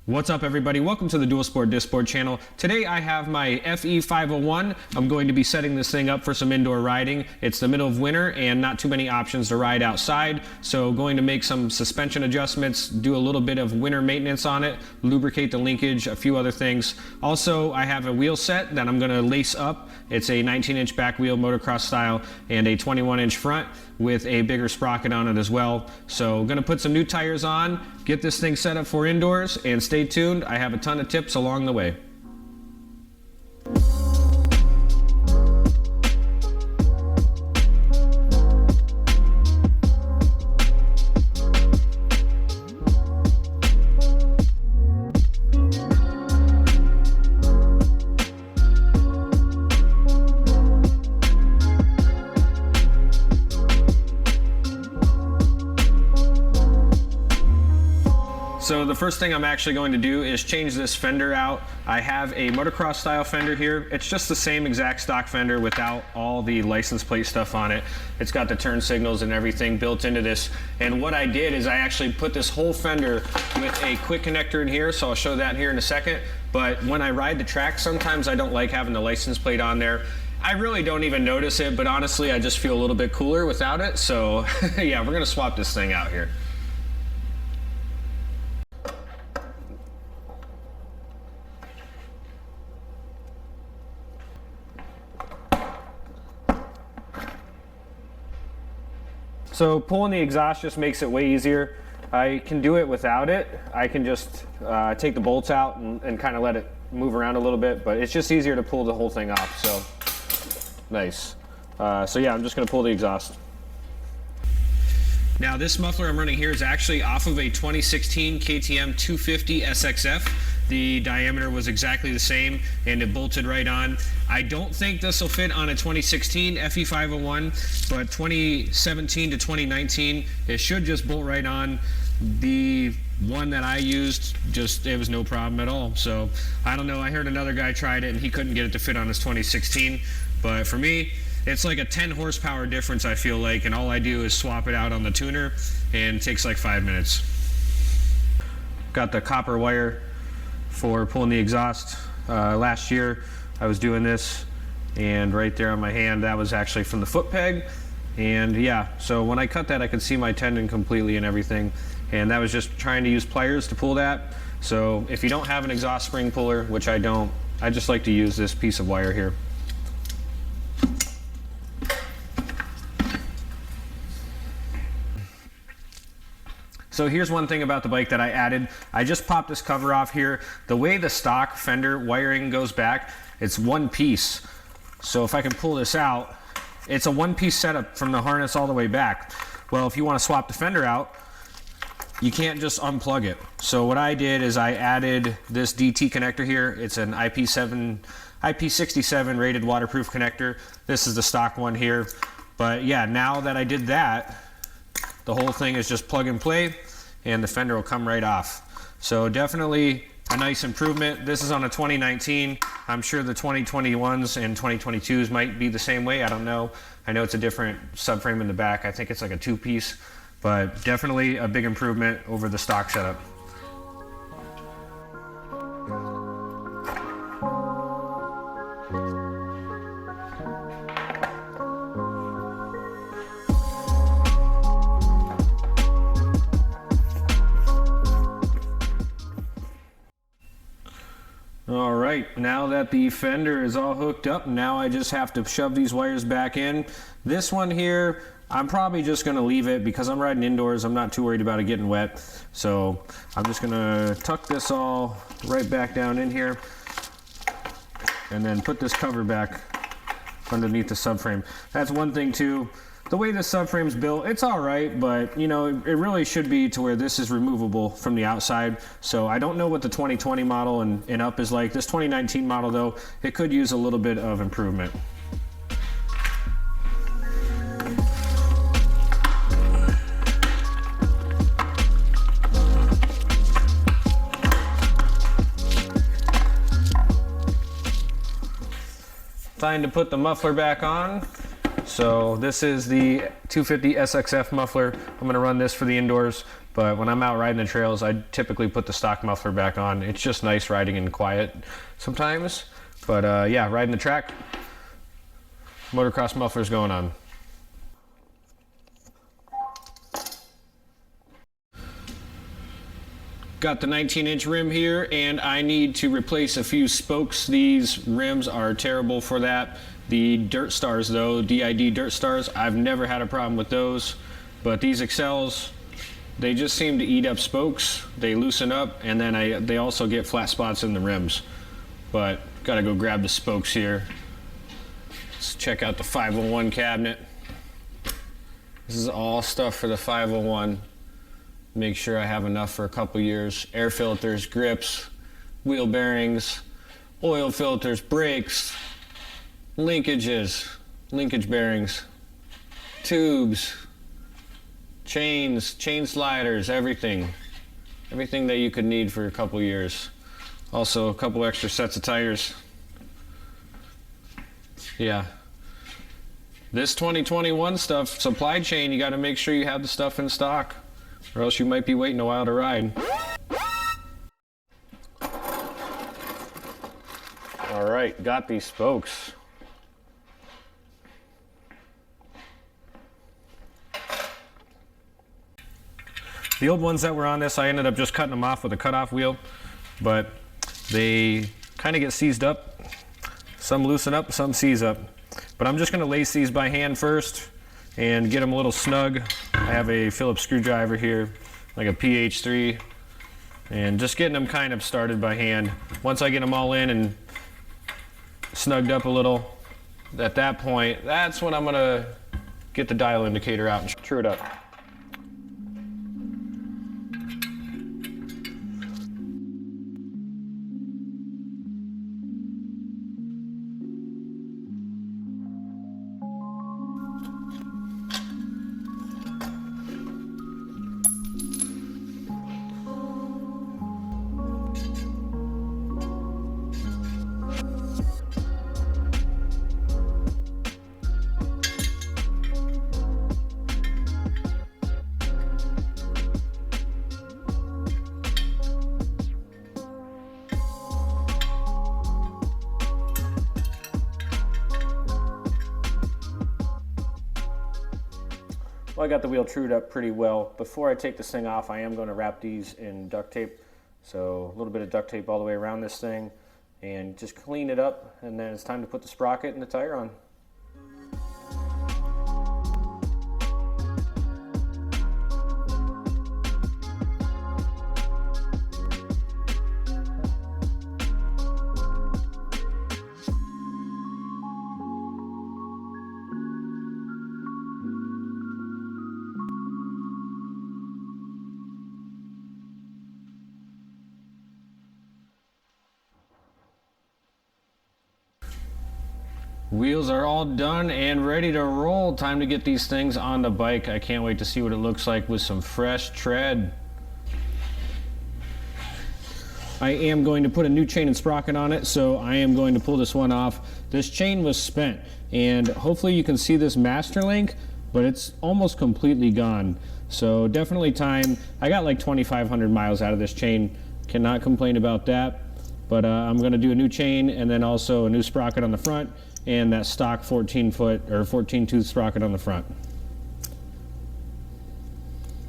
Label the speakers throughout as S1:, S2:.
S1: What's up, everybody? Welcome to the Dualsport Discboard channel. Today I have my FE501. I'm going to be setting this thing up for some indoor riding. It's the middle of winter and not too many options to ride outside, so going to make some suspension adjustments, do a little bit of winter maintenance on it, lubricate the linkage, a few other things. Also, I have a wheel set that I'm going to lace up. It's a 19-inch back wheel motocross style and a 21-inch front with a bigger sprocket on it as well. So going to put some new tires on, get this thing set up for indoors, and stay tuned. I have a ton of tips along the way. So the first thing I'm actually going to do is change this fender out. I have a motocross style fender here. It's just the same exact stock fender without all the license plate stuff on it. It's got the turn signals and everything built into this. And what I did is I actually put this whole fender with a quick connector in here, so I'll show that here in a second. But when I ride the track, sometimes I don't like having the license plate on there. I really don't even notice it, but honestly, I just feel a little bit cooler without it. So yeah, we're gonna swap this thing out here. So pulling the exhaust just makes it way easier. I can do it without it. I can just take the bolts out and kind of let it move around a little bit, but it's just easier to pull the whole thing off, so nice. So yeah, I'm just gonna pull the exhaust. Now this muffler I'm running here is actually off of a 2016 KTM 250 SXF. The diameter was exactly the same and it bolted right on. I don't think this will fit on a 2016 FE501, but 2017 to 2019, it should just bolt right on. The one that I used, it was no problem at all. So I don't know, I heard another guy tried it and he couldn't get it to fit on his 2016, but for me, it's like a 10 horsepower difference, I feel like, and all I do is swap it out on the tuner and it takes like 5 minutes. Got the copper wire for pulling the exhaust. Last year I was doing this, and right there on my hand, that was actually from the foot peg. And yeah, so when I cut that, I could see my tendon completely and everything, and that was just trying to use pliers to pull that. So if you don't have an exhaust spring puller, which I don't, I just like to use this piece of wire here. So here's one thing about the bike that I added. I just popped this cover off here. The way the stock fender wiring goes back, it's one piece. So if I can pull this out, it's a one-piece setup from the harness all the way back. Well, if you want to swap the fender out, you can't just unplug it. So what I did is I added this DT connector here. It's an IP67 rated waterproof connector. This is the stock one here. But yeah, now that I did that, the whole thing is just plug and play and the fender will come right off. So definitely a nice improvement. This is on a 2019. I'm sure the 2021s and 2022s might be the same way. I don't know. I know it's a different subframe in the back. I think it's like a two-piece, but definitely a big improvement over the stock setup. All right, now that the fender is all hooked up, now I just have to shove these wires back in. This one here, I'm probably just gonna leave it because I'm riding indoors. I'm not too worried about it getting wet. So I'm just gonna tuck this all right back down in here and then put this cover back underneath the subframe. That's one thing too. The way the subframe's built, it's all right, but you know, it really should be to where this is removable from the outside. So I don't know what the 2020 model and up is like. This 2019 model though, it could use a little bit of improvement. Time to put the muffler back on. So this is the 250 SXF muffler. I'm gonna run this for the indoors, but when I'm out riding the trails, I typically put the stock muffler back on. It's just nice riding in quiet sometimes. But yeah, riding the track, motocross muffler's going on. Got the 19-inch rim here, and I need to replace a few spokes. These rims are terrible for that. The Dirt Stars though, DID Dirt Stars, I've never had a problem with those. But these Excels, they just seem to eat up spokes. They loosen up, and then they also get flat spots in the rims. But gotta go grab the spokes here. Let's check out the 501 cabinet. This is all stuff for the 501. Make sure I have enough for a couple years. Air filters, grips, wheel bearings, oil filters, brakes, linkages, linkage bearings, tubes, chains, chain sliders, everything. Everything that you could need for a couple years. Also a couple extra sets of tires. Yeah. This 2021 stuff, supply chain, you got to make sure you have the stuff in stock, or else you might be waiting a while to ride. All right, got these spokes. The old ones that were on this, I ended up just cutting them off with a cutoff wheel, but they kind of get seized up. Some loosen up, some seize up. But I'm just going to lace these by hand first and get them a little snug. I have a Phillips screwdriver here, like a PH3, and just getting them kind of started by hand. Once I get them all in and snugged up a little, at that point, that's when I'm going to get the dial indicator out and true it up. Well, I got the wheel trued up pretty well. Before I take this thing off, I am going to wrap these in duct tape. So a little bit of duct tape all the way around this thing and just clean it up, and then it's time to put the sprocket and the tire on. Wheels are all done and ready to roll. Time to get these things on the bike. I can't wait to see what it looks like with some fresh tread. I am going to put a new chain and sprocket on it, so I am going to pull this one off. This chain was spent, and hopefully you can see this master link, but it's almost completely gone. So definitely time. I got like 2,500 miles out of this chain. Cannot complain about that. But I'm going to do a new chain and then also a new sprocket on the front, and that stock 14-foot or 14-tooth sprocket on the front.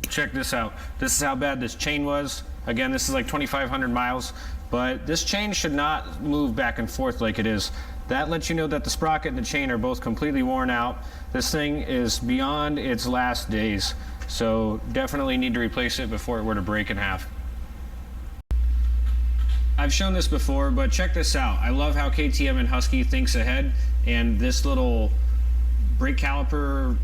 S1: Check this out. This is how bad this chain was. Again, this is like 2,500 miles, but this chain should not move back and forth like it is. That lets you know that the sprocket and the chain are both completely worn out. This thing is beyond its last days, so definitely need to replace it before it were to break in half. I've shown this before, but check this out. I love how KTM and Husky thinks ahead, and this little brake caliper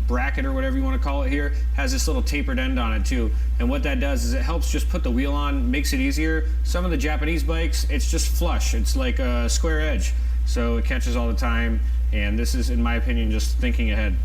S1: bracket, or whatever you want to call it here, has this little tapered end on it too. And what that does is it helps just put the wheel on, makes it easier. Some of the Japanese bikes, it's just flush. It's like a square edge, so it catches all the time. And this is, in my opinion, just thinking ahead.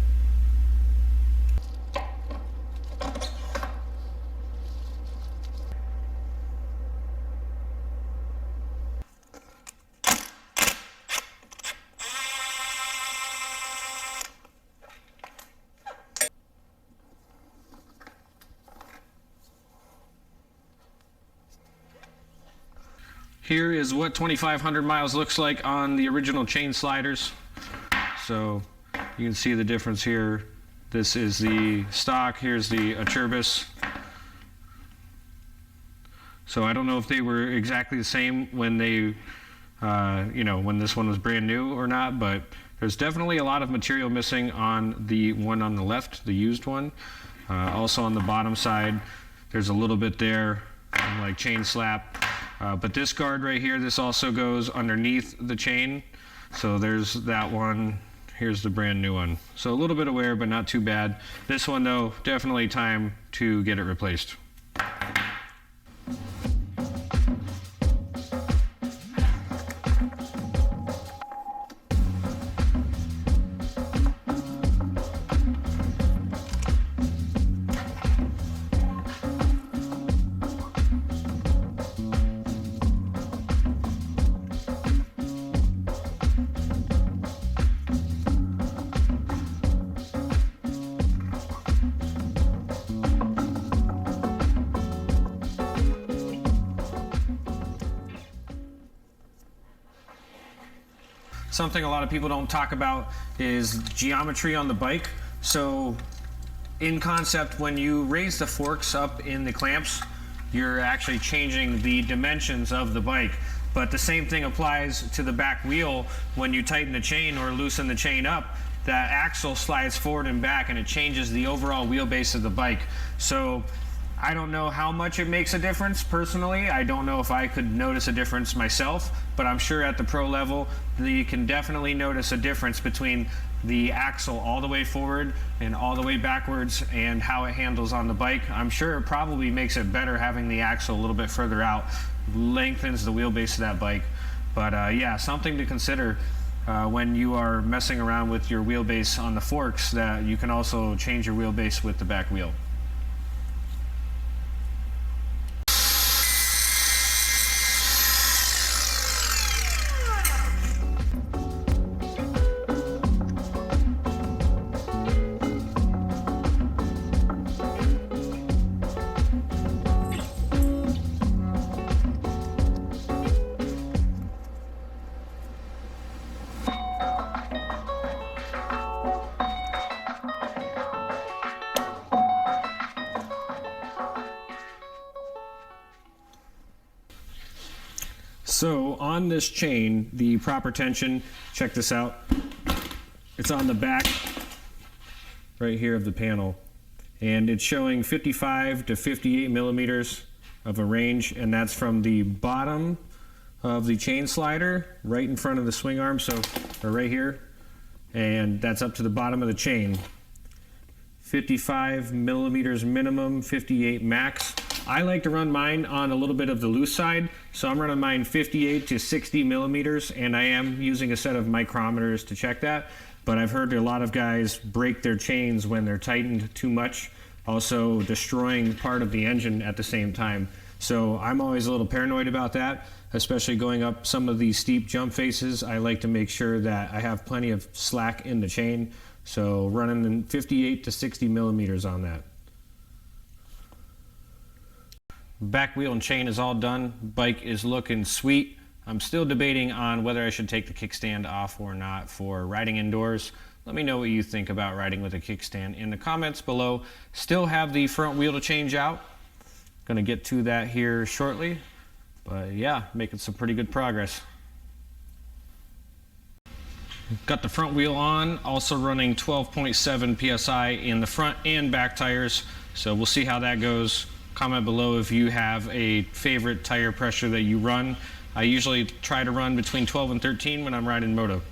S1: Here is what 2,500 miles looks like on the original chain sliders. So you can see the difference here. This is the stock, here's the Acerbis. So I don't know if they were exactly the same when they, when this one was brand new or not, but there's definitely a lot of material missing on the one on the left, the used one. Also on the bottom side, there's a little bit there, like chain slap. But this guard right here, this also goes underneath the chain. So there's that one. Here's the brand new one. So a little bit of wear, but not too bad. This one though, definitely time to get it replaced. Something a lot of people don't talk about is geometry on the bike. So in concept, when you raise the forks up in the clamps, you're actually changing the dimensions of the bike. But the same thing applies to the back wheel. When you tighten the chain or loosen the chain up, that axle slides forward and back and it changes the overall wheelbase of the bike. So I don't know how much it makes a difference personally. I don't know if I could notice a difference myself, but I'm sure at the pro level you can definitely notice a difference between the axle all the way forward and all the way backwards and how it handles on the bike. I'm sure it probably makes it better having the axle a little bit further out, lengthens the wheelbase of that bike. But yeah, something to consider when you are messing around with your wheelbase on the forks, that you can also change your wheelbase with the back wheel. So on this chain, the proper tension, check this out. It's on the back right here of the panel, and it's showing 55 to 58 millimeters of a range, and that's from the bottom of the chain slider right in front of the swing arm, so or right here, and that's up to the bottom of the chain. 55 millimeters minimum, 58 max. I like to run mine on a little bit of the loose side, so I'm running mine 58 to 60 millimeters, and I am using a set of micrometers to check that. But I've heard a lot of guys break their chains when they're tightened too much, also destroying part of the engine at the same time. So I'm always a little paranoid about that, especially going up some of these steep jump faces. I like to make sure that I have plenty of slack in the chain, so running in 58 to 60 millimeters on that. Back wheel and chain is all done. Bike is looking sweet. I'm still debating on whether I should take the kickstand off or not for riding indoors. Let me know what you think about riding with a kickstand in the comments below. Still have the front wheel to change out. Gonna get to that here shortly. But yeah, making some pretty good progress. Got the front wheel on, also running 12.7 PSI in the front and back tires. So we'll see how that goes. Comment below if you have a favorite tire pressure that you run. I usually try to run between 12 and 13 when I'm riding moto.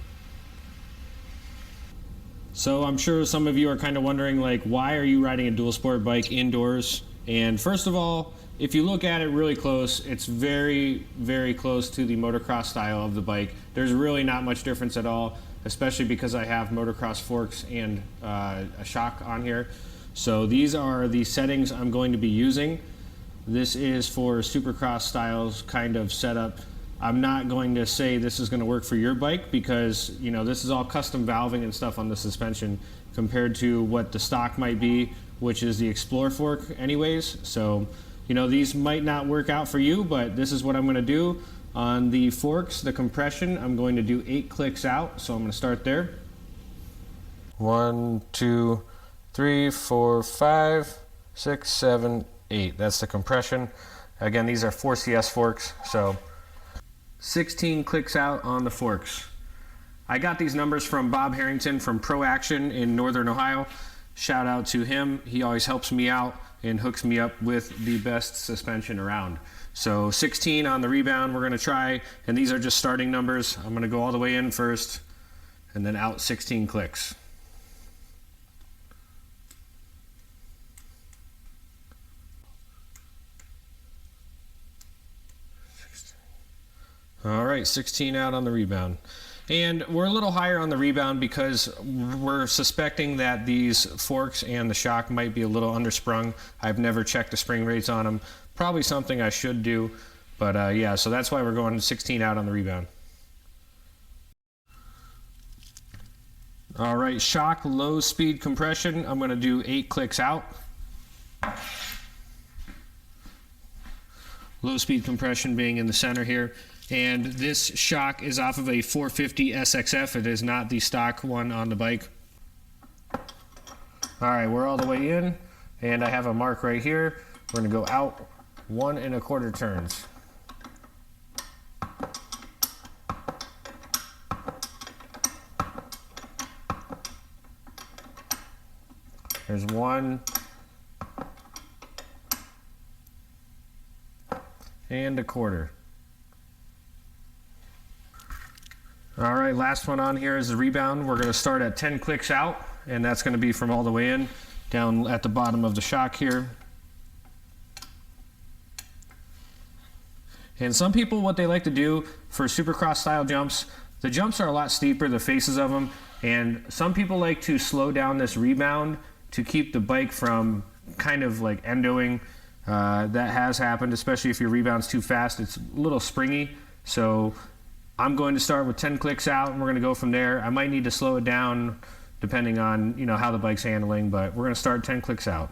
S1: So I'm sure some of you are kind of wondering, like, why are you riding a Dualsport bike indoors? And first of all, if you look at it really close, it's very, very close to the motocross style of the bike. There's really not much difference at all, especially because I have motocross forks and a shock on here. So these are the settings I'm going to be using. This is for supercross styles kind of setup. I'm not going to say this is going to work for your bike because, you know, this is all custom valving and stuff on the suspension compared to what the stock might be, which is the Explore fork anyways. So, you know, these might not work out for you, but this is what I'm going to do. On the forks, the compression, I'm going to do 8 clicks out, so I'm going to start there. 1, 2, 3, 4, 5, 6, 7, 8. That's the compression. Again, these are 4CS forks, so 16 clicks out on the forks. I got these numbers from Bob Harrington from Pro Action in Northern Ohio. Shout out to him. He always helps me out and hooks me up with the best suspension around. So 16 on the rebound we're going to try, and these are just starting numbers. I'm going to go all the way in first and then out 16 clicks. All right, 16 out on the rebound. And we're a little higher on the rebound because we're suspecting that these forks and the shock might be a little undersprung. I've never checked the spring rates on them. Probably something I should do, but yeah, so that's why we're going 16 out on the rebound. All right, shock low speed compression. I'm going to do 8 clicks out. Low speed compression being in the center here. And this shock is off of a 450 SXF. It is not the stock one on the bike. All right, we're all the way in, and I have a mark right here. We're going to go out 1 1/4 turns. There's 1 1/4. All right, last one on here is the rebound. We're going to start at 10 clicks out, and that's going to be from all the way in, down at the bottom of the shock here. And some people, what they like to do for supercross style jumps, the jumps are a lot steeper, the faces of them, and some people like to slow down this rebound to keep the bike from kind of like endoing. That has happened, especially if your rebound's too fast. It's a little springy, so I'm going to start with 10 clicks out, and we're going to go from there. I might need to slow it down depending on, you know, how the bike's handling, but we're going to start 10 clicks out.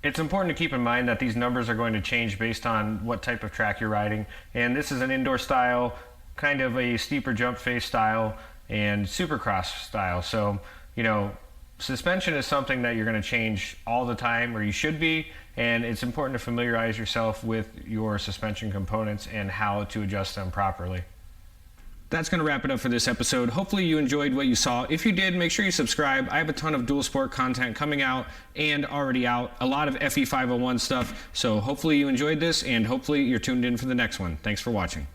S1: It's important to keep in mind that these numbers are going to change based on what type of track you're riding, and this is an indoor style, kind of a steeper jump face style and supercross style. So, you know, suspension is something that you're going to change all the time, or you should be, and it's important to familiarize yourself with your suspension components and how to adjust them properly. That's going to wrap it up for this episode. Hopefully you enjoyed what you saw. If you did, make sure you subscribe. I have a ton of Dualsport content coming out and already out, a lot of FE501 stuff. So hopefully you enjoyed this, and hopefully you're tuned in for the next one. Thanks for watching.